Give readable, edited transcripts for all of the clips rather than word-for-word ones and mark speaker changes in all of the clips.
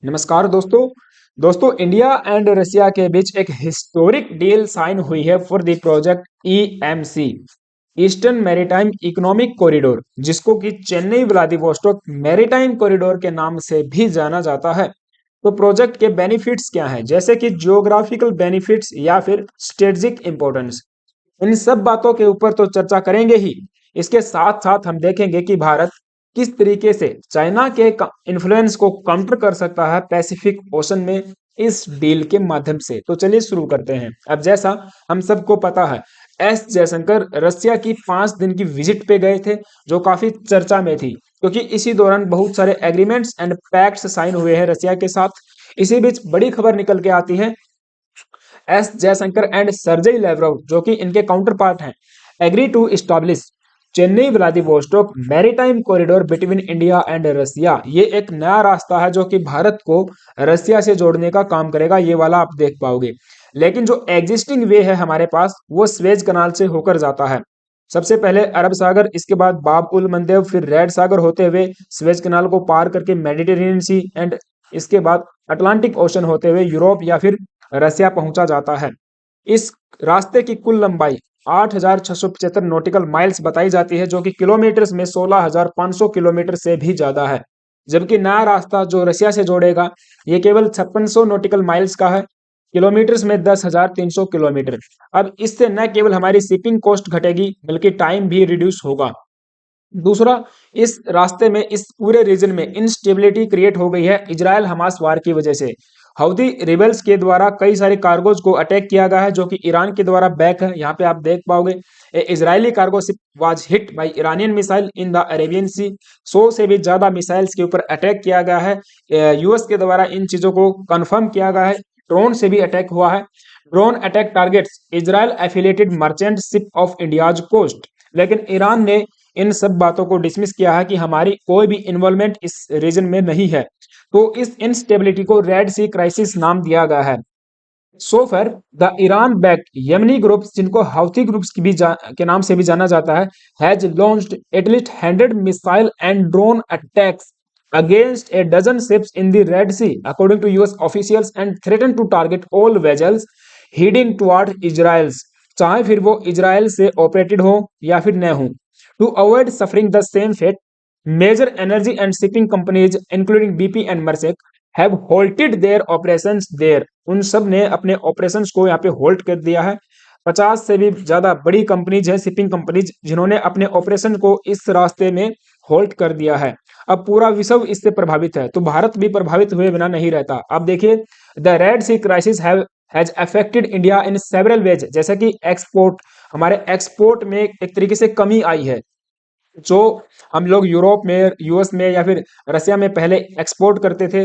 Speaker 1: नमस्कार दोस्तों। India and Russia के बीच एक हिस्टोरिक डील साइन हुई है for the project EMC, eastern maritime economic corridor, जिसको कि चेन्नई व्लादिवोस्टोक मैरीटाइम कॉरिडोर के नाम से भी जाना जाता है। तो प्रोजेक्ट के बेनिफिट्स क्या हैं, जैसे कि जियोग्राफिकल बेनिफिट्स या फिर स्ट्रेटेजिक इंपॉर्टेंस, इन सब बातों के ऊपर तो चर्चा करेंगे ही। इसके साथ साथ हम देखेंगे कि भारत किस तरीके से चाइना के इन्फ्लुएंस को काउंटर कर सकता है पैसिफिक ओशन में इस डील के माध्यम से। तो चलिए शुरू करते हैं। अब जैसा हम सबको पता है, एस जयशंकर रशिया की 5 दिन की विजिट पे गए थे, जो काफी चर्चा में थी, क्योंकि इसी दौरान बहुत सारे एग्रीमेंट्स एंड पैक्ट्स साइन हुए हैं रशिया के साथ। इसी बीच बड़ी खबर निकल के आती है, S Jaishankar and Sergey Lavrov, जो कि इनके काउंटर पार्ट हैं, agree to establish Chennai Vladivostok maritime corridor between India and Russia. ये एक नया रास्ता है जो कि भारत को रसिया से जोड़ने का काम करेगा, ये वाला आप देख पाओगे। लेकिन जो एग्जिस्टिंग वे है हमारे पास, वो स्वेज कनाल से होकर जाता है। सबसे पहले अरब सागर, इसके बाद बाब उल मंदेब, फिर रेड सागर होते हुए स्वेज कनाल को पार करके मेडिटेरेनियन सी, एंड इसके बाद अटलांटिक ओशन होते हुए यूरोप या फिर रसिया पहुंचा जाता है। इस रास्ते की कुल लंबाई 8,675 नॉटिकल माइल्स बताई जाती है, जो कि किलोमीटर्स में 16,500 किलोमीटर से भी ज्यादा है। जबकि नया रास्ता जो रशिया से जोड़ेगा, ये केवल 5600 नॉटिकल माइल्स का है, किलोमीटर्स में 10,300 किलोमीटर। अब इससे न केवल हमारी शिपिंग कॉस्ट घटेगी, बल्कि टाइम भी रिड्यूस होगा। दूसरा, इस रास्ते में इस पूरे रीजन में इंस्टेबिलिटी क्रिएट हो गई है इजराइल हमास वार की वजह से। हौदी रिबेल्स के द्वारा कई सारे कार्गोज को अटैक किया गया है, जो कि ईरान के द्वारा बैक है। यहाँ पे आप देख पाओगे, Israeli cargo ship was hit by Iranian missile in the Arabian sea. 100 से भी ज्यादा मिसाइल्स के ऊपर अटैक किया गया है। यूएस के द्वारा इन चीजों को कंफर्म किया गया है। ड्रोन से भी अटैक हुआ है। Drone attack targets Israel affiliated merchant ship off India's coast. लेकिन ईरान ने इन सब बातों को डिसमिस किया है कि हमारी कोई भी इन्वॉल्वमेंट इस रीजन में नहीं है। तो इस इंस्टेबिलिटी को रेड सी क्राइसिस नाम दिया गया है। सो फिर the Iran backed Yemeni groups, जिनको हाउथी ग्रुप्स की भी के नाम से भी जाना जाता है, has launched at least 100 missile and drone attacks against a dozen ships in the Red Sea, according to US officials, and threatened to target all vessels heading toward Israel, चाहे फिर वो इजराइल से ऑपरेटेड हो या फिर न हो। To avoid suffering the same fate, major energy and shipping companies, including BP and Maersk, have halted their operations there. उन सब ने अपने ऑपरेशंस को यहाँ पे होल्ड कर दिया है। 50 से भी ज्यादा बड़ी कंपनीज है, शिपिंग कंपनीज, जिन्होंने अपने ऑपरेशन को इस रास्ते में होल्ड कर दिया है। अब पूरा विश्व इससे प्रभावित है, तो भारत भी प्रभावित हुए बिना नहीं रहता। अब देखिए, the Red Sea crisis has affected India in several ways, जैसे कि एक्सपोर्ट, हमारे एक्सपोर्ट में एक तरीके से कमी आई है। जो हम लोग यूरोप में, यूएस में या फिर रसिया में पहले एक्सपोर्ट करते थे,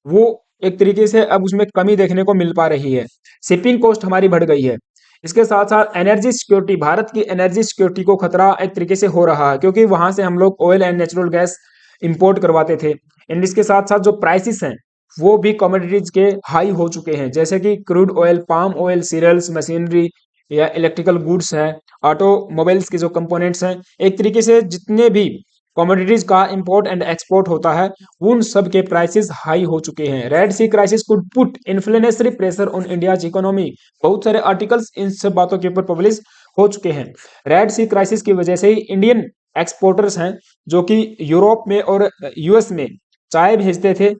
Speaker 1: वो एक तरीके से अब उसमें कमी देखने को मिल पा रही है। शिपिंग कॉस्ट हमारी बढ़ गई है। इसके साथ साथ एनर्जी सिक्योरिटी, भारत की एनर्जी सिक्योरिटी को खतरा एक तरीके से हो रहा है, क्योंकि वहां से हम लोग oil and natural gas import करवाते थे। एंड इसके साथ साथ जो प्राइसेस हैं, वो भी कमोडिटीज के हाई हो चुके हैं, जैसे कि crude oil, palm oil, cereals, machinery या इलेक्ट्रिकल गुड्स है, ऑटोमोबाइल्स के जो कंपोनेंट्स हैं, एक तरीके से जितने भी कमोडिटीज का इंपोर्ट एंड एक्सपोर्ट होता है, उन सब के प्राइसेस हाई हो चुके हैं। Red Sea crisis could put inflationary pressure on India's economy. बहुत सारे आर्टिकल्स इन सब बातों के ऊपर पब्लिश हो चुके हैं। रेड सी क्राइसिस की वजह से ही इंडियन एक्सपोर्टर्स हैं, जो कि यूरोप में और यूएस में चाय भेजते थे,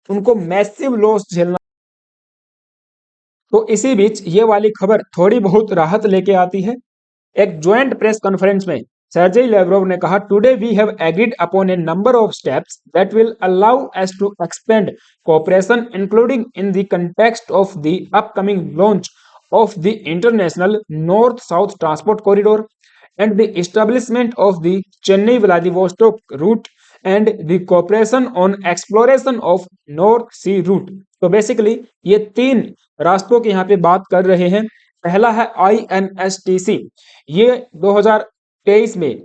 Speaker 1: उनको मैसिव लॉस झेलना। तो इसी बीच ये वाली खबर थोड़ी बहुत राहत लेके आती है। एक ज्वाइंट प्रेस कॉन्फ्रेंस में सर्जेई लेवरोव ने कहा, today we have agreed upon a number of steps that will allow us to expand cooperation, including in the context of the upcoming launch of the International North South Transport Corridor and the establishment of the Chennai Vladivostok route and the cooperation on exploration of North Sea route। तो basically ये 3 रास्तों की यहाँ पे बात कर रहे हैं। पहला है INSTC, ये 2023 में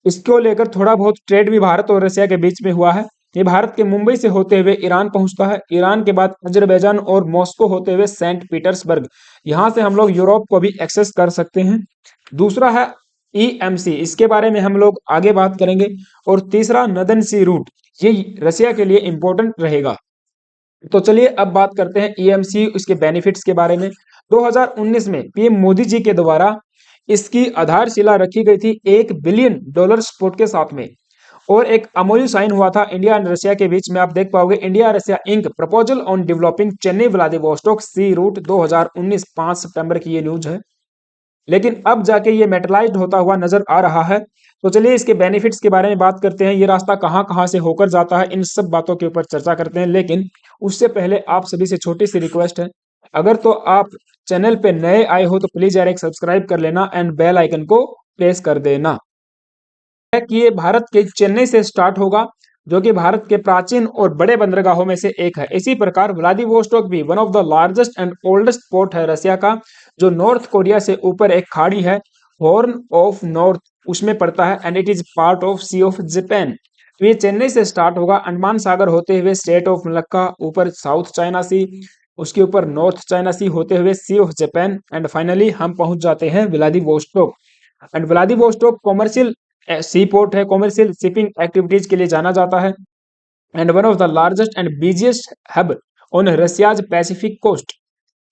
Speaker 1: इसको लेकर थोड़ा बहुत ट्रेड भी भारत और रशिया के बीच में हुआ है। ये भारत के मुंबई से होते हुए ईरान पहुंचता है, ईरान के बाद अजरबैजान और मॉस्को होते हुए सेंट पीटर्सबर्ग। यहां से हम लोग यूरोप को भी एक्सेस कर सकते हैं। दूसरा है ईएमसी, इसके बारे में हम लोग आगे बात करेंगे। और तीसरा नदन सी रूट, ये रशिया के लिए इंपॉर्टेंट रहेगा। तो चलिए अब बात करते हैं ईएमसी इसके बेनिफिट्स के बारे में। 2019 में पीएम मोदी जी के द्वारा इसकी आधारशिला रखी गई थी $1 बिलियन सपोर्ट के साथ में, और एक अमोयू साइन हुआ था इंडिया एंड रशिया के बीच में। आप देख पाओगे India Russia ink proposal on developing Chennai Vladivostok sea route 2019, 5 सितंबर की ये न्यूज है। लेकिन अब जाके ये मेटलाइज्ड होता हुआ नजर आ रहा है। तो चलिए इसके बेनिफिट्स के बारे में बात करते हैं, ये रास्ता कहाँ कहाँ से होकर जाता है, इन सब बातों के ऊपर चर्चा करते हैं। लेकिन उससे पहले आप सभी से छोटी सी रिक्वेस्ट है, अगर तो आप चैनल पे नए आए हो तो प्लीज यार एक सब्सक्राइब कर लेना एंड बेल आइकन को प्रेस कर देना। है कि ये भारत के चेन्नई से स्टार्ट होगा, जो कि भारत के प्राचीन और बड़े बंदरगाहों में से एक है। इसी प्रकार व्लादिवोस्टोक भी one of the largest and oldest port है रशिया का, जो नॉर्थ कोरिया से ऊपर एक खाड़ी है, हॉर्न ऑफ नॉर्थ, उसमें पड़ता है and it is part of Sea of Japan. तो ये चेन्नई से स्टार्ट होगा, अंडमान सागर होते हुए स्टेट ऑफ मलक्का, ऊपर साउथ चाइना सी, उसके ऊपर नॉर्थ चाइना सी होते हुए Sea of Japan, and finally हम पहुंच जाते हैं Vladivostok. And Vladivostok commercial sea port है, कॉमर्शियल शिपिंग एक्टिविटीज के लिए जाना जाता है, and one of the largest and busiest hub on Russia's Pacific coast.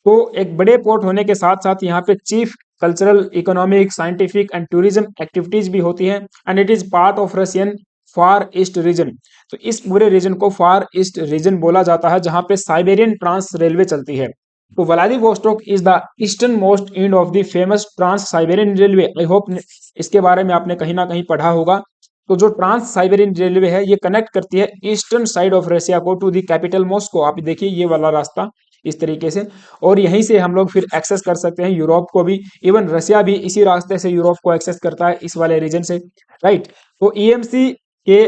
Speaker 1: तो एक बड़े पोर्ट होने के साथ साथ यहाँ पे chief cultural, economic, scientific and tourism activities भी होती हैं, and it is part of Russian far east region. तो इस पूरे रीजन को फार ईस्ट रीजन बोला जाता है, जहाँ पे साइबेरियन ट्रांस रेलवे चलती है। तो Vladivostok is the easternmost end of the famous Trans Siberian railway. I hope इसके बारे में आपने कहीं ना कहीं पढ़ा होगा। तो जो ट्रांस साइबेरियन रेलवे है, ये कनेक्ट करती है ईस्टर्न साइड ऑफ रशिया को टू दी कैपिटल मॉस्को। आप देखिए ये वाला रास्ता इस तरीके से, और यहीं से हम लोग फिर एक्सेस कर सकते हैं यूरोप को भी। इवन रशिया भी इसी रास्ते से यूरोप को एक्सेस करता है, इस वाले रीजन से, राइट। तो ईएमसी के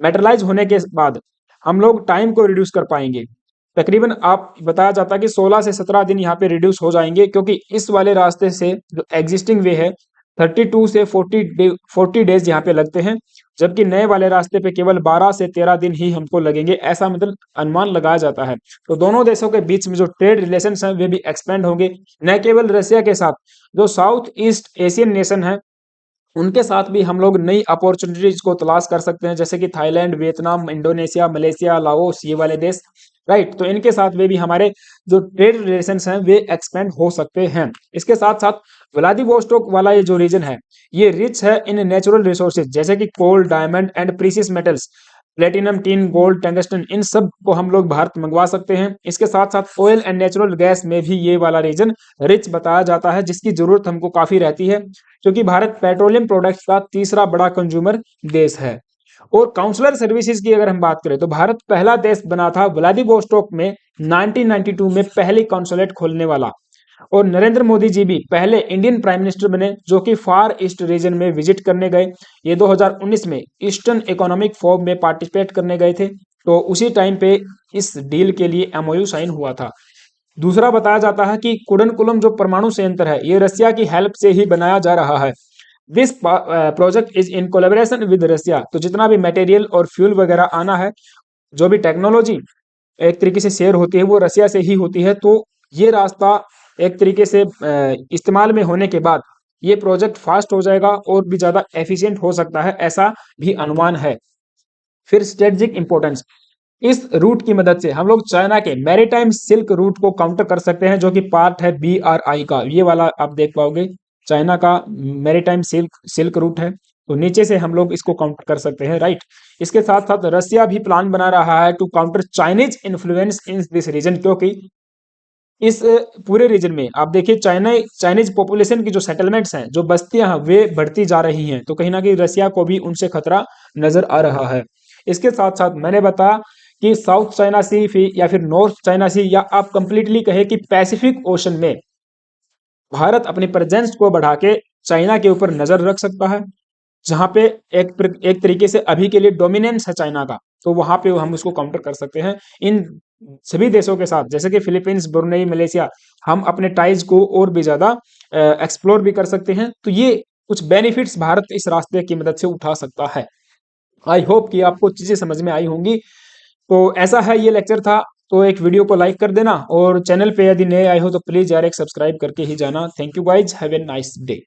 Speaker 1: मेटरलाइज होने के बाद हम लोग टाइम को रिड्यूस कर पाएंगे। तकरीबन आप बताया जाता है कि 16 से 17 दिन यहाँ पे रिड्यूस हो जाएंगे, क्योंकि इस वाले रास्ते से जो एग्जिस्टिंग वे है 32 से 40 डेज यहाँ पे लगते हैं, जबकि नए वाले रास्ते पे केवल 12 से 13 दिन ही हमको लगेंगे, ऐसा मतलब अनुमान लगाया जाता है। तो दोनों देशों के बीच में जो ट्रेड रिलेशंस हैं वे भी एक्सपेंड होंगे, न केवल रशिया के साथ, जो साउथ ईस्ट एशियन नेशन है उनके साथ भी हम लोग नई अपॉर्चुनिटीज को तलाश कर सकते हैं, जैसे कि Thailand, Vietnam, Indonesia, Malaysia, Laos, ये वाले देश, राइट। तो इनके साथ वे भी हमारे जो ट्रेड रिलेशंस हैं वे एक्सपेंड हो सकते हैं। इसके साथ साथ व्लादिवोस्टोक वाला ये जो रीजन है, ये रिच है इन नेचुरल रिसोर्सेज, जैसे कि coal, diamond and precious metals, platinum, tin, gold, tungsten, इन सब को हम लोग भारत मंगवा सकते हैं। इसके साथ साथ ऑयल एंड नेचुरल गैस में भी ये वाला रीजन रिच बताया जाता है, जिसकी जरूरत हमको काफी रहती है, क्योंकि भारत पेट्रोलियम प्रोडक्ट्स का तीसरा बड़ा कंज्यूमर देश है। और काउंसलर सर्विसेज की अगर हम बात करें तो भारत पहला देश बना था व्लादिवोस्टोक में 1992 में पहली कॉन्सुलेट खोलने वाला। और नरेंद्र मोदी जी भी पहले इंडियन प्राइम मिनिस्टर बने जो कि फार ईस्ट रीजन में विजिट करने गए। ये 2019 में ईस्टर्न इकोनॉमिक फोरम में पार्टिसिपेट करने गए थे। तो उसी टाइम पे इस डील के लिए एमओयू साइन हुआ था। दूसरा बताया जाता है कि कुडनकुलम जो परमाणु संयंत्र है, ये रशिया की हेल्प से ही बनाया जा रहा है। This project is in collaboration with Russia. तो जितना भी मटेरियल और फ्यूल वगैरह आना है, जो भी टेक्नोलॉजी एक तरीके से शेयर होती है वो रशिया से ही होती है। तो ये रास्ता एक तरीके से इस्तेमाल में होने के बाद ये प्रोजेक्ट फास्ट हो जाएगा और भी ज्यादा एफिशिएंट हो सकता है, ऐसा भी अनुमान है। फिर स्ट्रेटेजिक इंपोर्टेंस, इस रूट की मदद से हम लोग चाइना के मैरीटाइम सिल्क रूट को काउंटर कर सकते हैं, जो कि पार्ट है BRI का। ये वाला आप देख पाओगे, चाइना का मैरीटाइम सिल्क सिल्क रूट है, तो नीचे से हम लोग इसको काउंटर कर सकते हैं, राइट। इसके साथ साथ रशिया भी प्लान बना रहा है to counter Chinese influence in this region, क्योंकि इस पूरे रीजन में आप देखिए चाइनीज पॉपुलेशन की जो सेटलमेंट्स हैं, जो बस्तियां हैं, वे बढ़ती जा रही हैं। तो कहीं ना कहीं रशिया को भी उनसे खतरा नजर आ रहा है। इसके साथ साथ मैंने बताया कि साउथ चाइना सी या फिर नॉर्थ चाइना सी, या आप कंप्लीटली कहे कि पैसिफिक ओशन में भारत अपनी प्रेजेंस को बढ़ा के चाइना के ऊपर नजर रख सकता है, जहां पे एक तरीके से अभी के लिए डोमिनेंस है चाइना का। तो वहां पे हम उसको काउंटर कर सकते हैं। इन सभी देशों के साथ, जैसे कि फिलीपींस, ब्रुनेई, मलेशिया, हम अपने टाइज को और भी ज्यादा एक्सप्लोर भी कर सकते हैं। तो ये कुछ बेनिफिट्स भारत इस रास्ते की मदद से उठा सकता है। आई होप कि आपको चीजें समझ में आई होंगी। तो ऐसा है, ये लेक्चर था। तो एक वीडियो को लाइक कर देना, और चैनल पे यदि नए आए हो तो प्लीज यार एक सब्सक्राइब करके ही जाना। Thank you guys, have a nice day.